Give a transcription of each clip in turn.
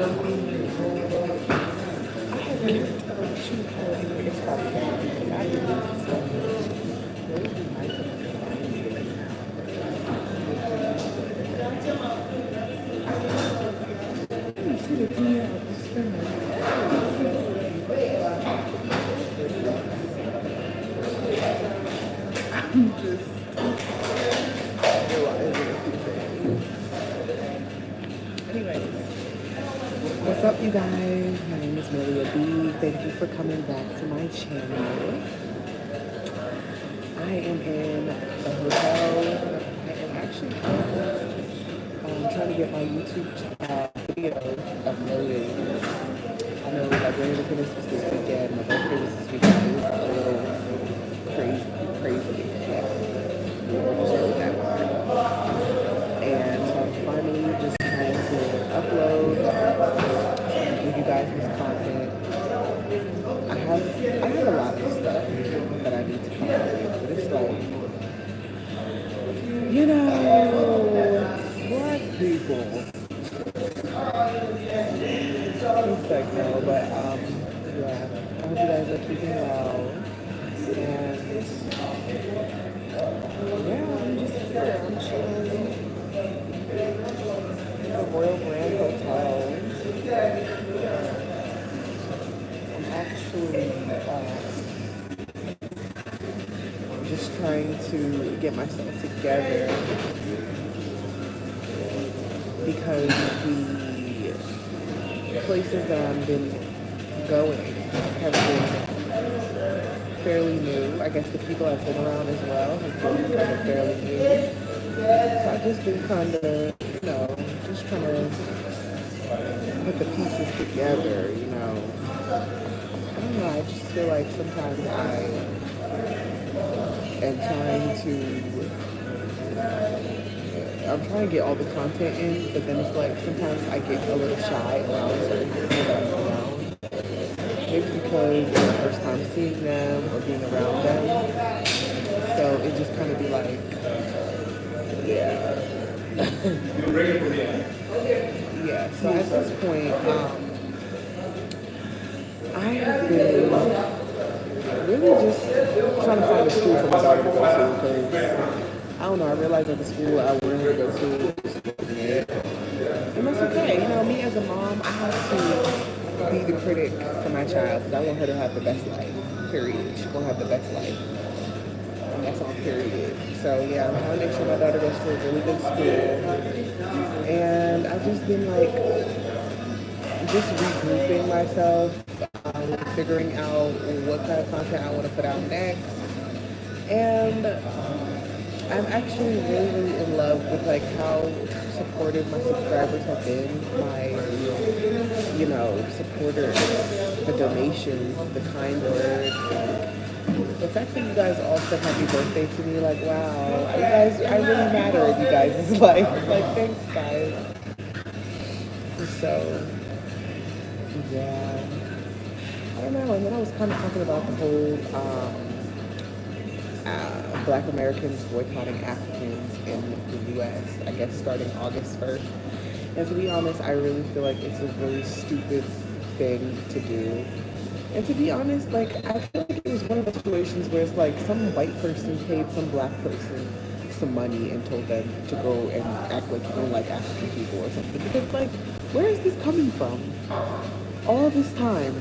It's probably gonna be I believe so. It would be nice if I could find it right now. You see the thing out the spinner. I'm just realizing a few things. Anyways, what's up, you guys? My name is Maria B. Thank you for coming back to my channel. I am in the hotel. I am actually trying to get my YouTube video uploaded. I know like when Independence was this weekend, my birthday was this weekend. It was a little crazy. Yeah, we were just over that part. And so I'm finally just trying to upload so I can give you guys this content. I have a lot of stuff that I need to come up with, but it's like, you know, black people. It's like no, but yeah. I hope you guys are keeping well. And yeah, I'm just here. I'm chilling at the Royal Grand Hotel. I'm actually just trying to get myself together because the places that I've been going have been fairly new. I guess the people I've been around as well have been kind of fairly new. So I've just been kind of, you know, just trying to put the pieces together, you know. I don't know, I just feel like sometimes I am I'm trying to get all the content in, but then it's like sometimes I get a little shy around certain people that I'm around. Maybe because it's the first time seeing them or being around them. So it just kind of be like, yeah. Yeah, so at this point, I have been really just trying to find a school for my daughter to go to because I don't know, I realized that the school I wanted her to go to is mid. And that's okay. You know, me as a mom, I have to be the critic for my child because I want her to have the best life, period. She will have the best life. And that's on period. So yeah, I'm trying to make sure my daughter goes to a really good school. And I've just been like, just regrouping myself, figuring out what kind of content I want to put out next. And I'm actually really in love with like how supportive my subscribers have been, my, you know, supporters, the donations, the kind words. The fact that you guys all said happy birthday to me, like, wow, you guys, I really matter in you guys' life. Like, thanks, guys. So, yeah. I don't know. And then I was kind of talking about the whole Black Americans boycotting Africans in the U.S., I guess starting August 1st. And to be honest, I really feel like it's a really stupid thing to do. And to be honest, like, I feel like it was one of the situations where it's like some white person paid some black person some money and told them to go and act like you don't like African people or something. Because, like, where is this coming from? All this time,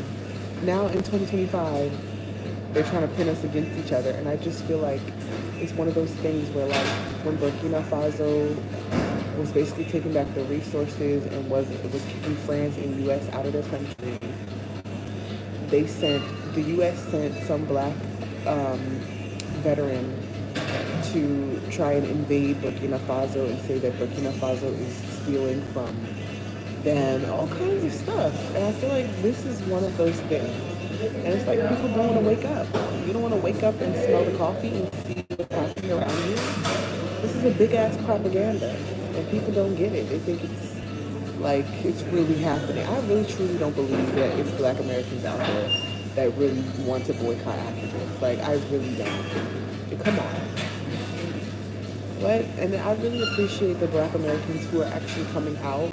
now in 2025, they're trying to pin us against each other. And I just feel like it's one of those things where, like, when Burkina Faso was basically taking back the resources and was kicking France and U.S. out of their country, the U.S. sent some black veteran to try and invade Burkina Faso and say that Burkina Faso is stealing from them, all kinds of stuff. And I feel like this is one of those things. And it's like people don't want to wake up. You don't want to wake up and smell the coffee and see what's happening around you. This is a big ass propaganda, and people don't get it. They think it's like it's really happening. I really truly don't believe that it's Black Americans out there that really want to boycott Africans. Like, I really don't. Come on. What? And I really appreciate the Black Americans who are actually coming out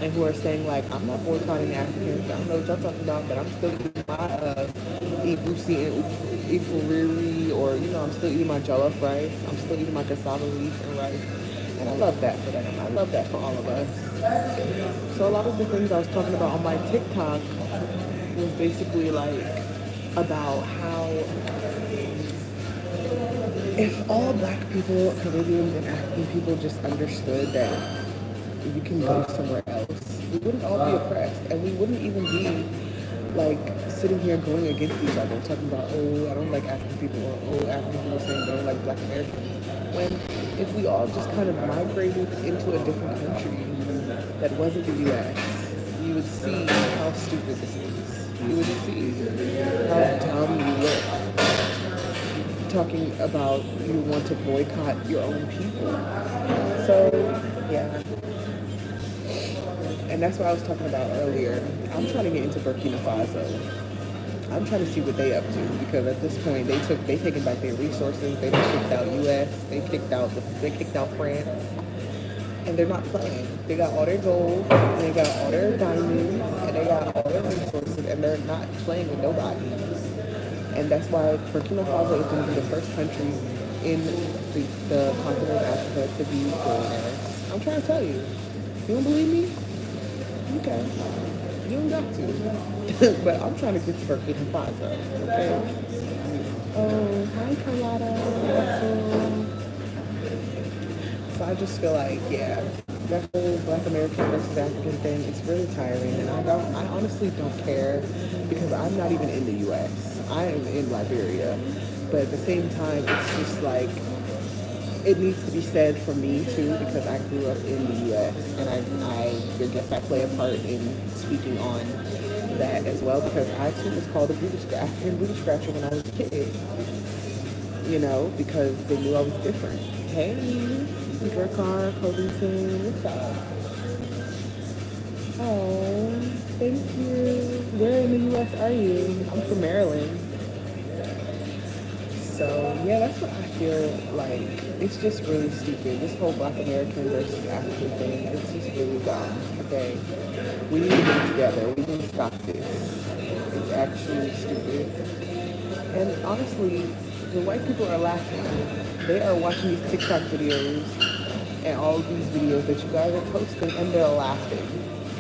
and who are saying like, I'm not boycotting Africans. I don't know what y'all talking about, but I'm still eating my ifusi and ifuriri, or I'm still eating my jollof rice. I'm still eating my cassava leaf and rice, and I love that for them. I love that for all of us. So a lot of the things I was talking about on my TikTok was basically like about how if all black people, Caribbeans, and African people just understood that you can go somewhere else, we wouldn't all be oppressed, and we wouldn't even be like sitting here going against each other, talking about, oh, I don't like African people, or oh, African people saying they don't like black Americans. When if we all just kind of migrated into a different country that wasn't the U.S., you would see how stupid this is. You would see how dumb you look talking about you want to boycott your own people. So, yeah. And that's what I was talking about earlier. I'm trying to get into Burkina Faso. I'm trying to see what they up to, because at this point they taken back their resources. They kicked out U.S. They kicked out France, and they're not playing. They got all their gold, and they got all their diamonds, and they got all their resources, and they're not playing with nobody. And that's why Burkina Faso is going to be the first country in the continent of Africa to be billionaires. I'm trying to tell you. You don't believe me? Okay. You don't got to. But I'm trying to get to Burkina Faso. Okay. Oh, hi Carlotta. So I just feel like, yeah, that whole Black American versus African thing is really tiring, and I honestly don't care, because I'm not even in the U.S. I am in Liberia, but at the same time, it's just like, it needs to be said for me too, because I grew up in the U.S. and I guess I play a part in speaking on that as well, because I too was called a African booty scratcher when I was a kid, because they knew I was different. Hey, Car Covington, what's up? Oh, thank you. Where in the U.S. are you? I'm from Maryland. So, yeah, that's what I feel like. It's just really stupid. This whole Black American versus African thing, it's just really dumb, okay? We need to get together. We need to stop this. It's actually stupid. And honestly, the white people are laughing. They are watching these TikTok videos and all of these videos that you guys are posting, and they're laughing.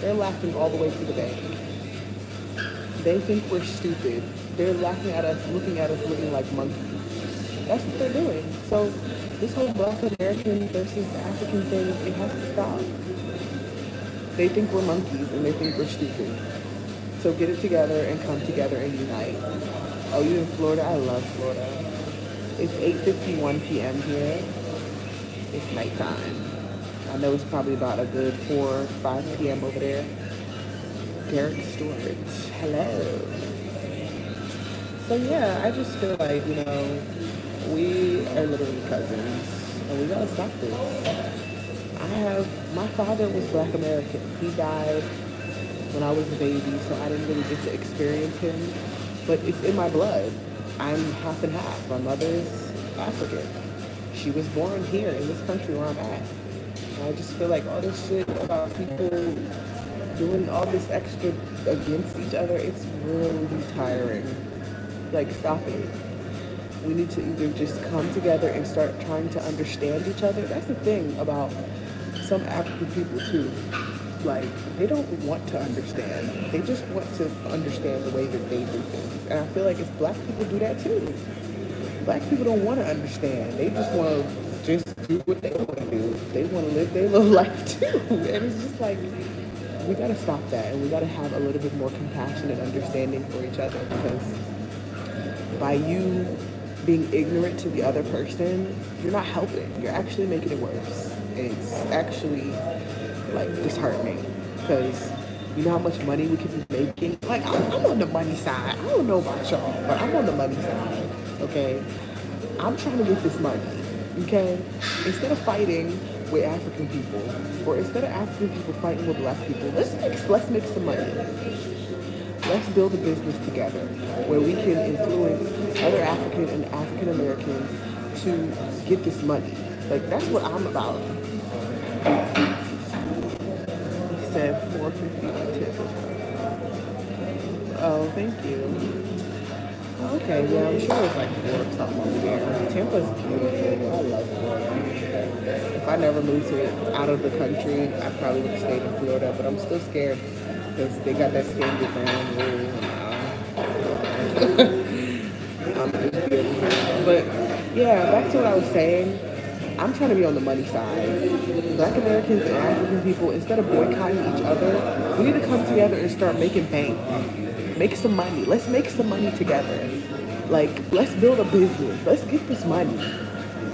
They're laughing all the way to the bank. They think we're stupid. They're laughing at us, looking like monkeys. That's what they're doing. So this whole Black American versus African thing, it has to stop. They think we're monkeys, and they think we're stupid. So get it together and come together and unite. Oh, you in Florida? I love Florida. It's 8:51 p.m. here. It's nighttime. I know it's probably about a good 4 or 5 p.m. over there. Derek Stewart, hello. So yeah, I just feel like, we are literally cousins, and we gotta stop this. My father was Black American. He died when I was a baby, so I didn't really get to experience him, but it's in my blood. I'm half and half. My mother's African. She was born here in this country where I'm at. And I just feel like all this shit about people doing all this extra against each other, it's really tiring. Like, stop it. We need to either just come together and start trying to understand each other. That's the thing about some African people too. Like, they don't want to understand. They just want to understand the way that they do things. And I feel like if black people do that too. Black people don't want to understand. They just want to just do what they want to do. They want to live their little life too. And it's just like, we got to stop that. And we got to have a little bit more compassion and understanding for each other, because by you being ignorant to the other person, you're not helping. You're actually making it worse. And it's actually like disheartening, because you know how much money we could be making. Like, I'm on the money side. I don't know about y'all, but I'm on the money side. Okay, I'm trying to get this money. Okay, instead of fighting with African people, or instead of African people fighting with black people, let's make some money. Let's build a business together where we can influence other African and African Americans to get this money. Like, that's what I'm about. He said 450 on tip. Oh, thank you. Okay, yeah, I'm sure it's like 4 or something over there. Tampa's beautiful. I love Florida. If I never moved out of the country, I probably would have stayed in Florida, but I'm still scared because they got that stand your ground rule. But yeah, back to what I was saying. I'm trying to be on the money side. Black Americans and African people, instead of boycotting each other, we need to come together and start making bank. Make some money. Let's make some money together. Like, let's build a business. Let's get this money.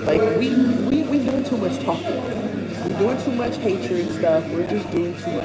Like, we doing too much talking. We're doing too much hatred stuff. We're just doing too much.